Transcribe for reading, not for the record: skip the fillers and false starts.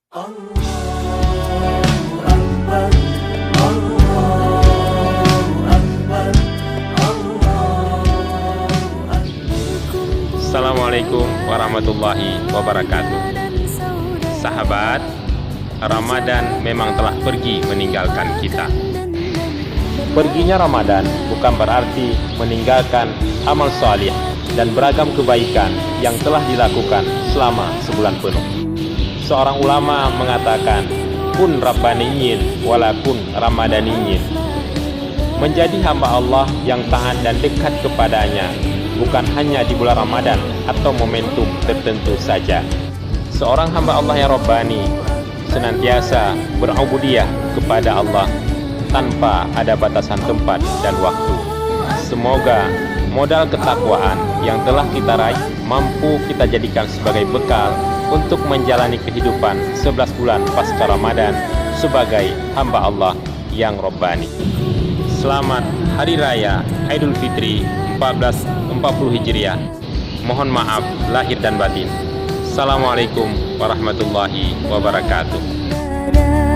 Assalamualaikum warahmatullahi wabarakatuh. Sahabat, Ramadan memang telah pergi meninggalkan kita. Perginya Ramadan bukan berarti meninggalkan amal salih dan beragam kebaikan yang telah dilakukan selama sebulan penuh. Seorang ulama mengatakan, kun rabbaniyin wala kun ramadaniyin. Menjadi hamba Allah yang taat dan dekat kepadanya bukan hanya di bulan Ramadan atau momentum tertentu saja. Seorang hamba Allah yang Rabbani senantiasa berubudiyah kepada Allah tanpa ada batasan tempat dan waktu. Semoga modal ketakwaan yang telah kita raih mampu kita jadikan sebagai bekal untuk menjalani kehidupan 11 bulan pasca Ramadan sebagai hamba Allah yang Rabbani. Selamat Hari Raya Idul Fitri 1440 Hijriah. Mohon maaf lahir dan batin. Assalamualaikum warahmatullahi wabarakatuh.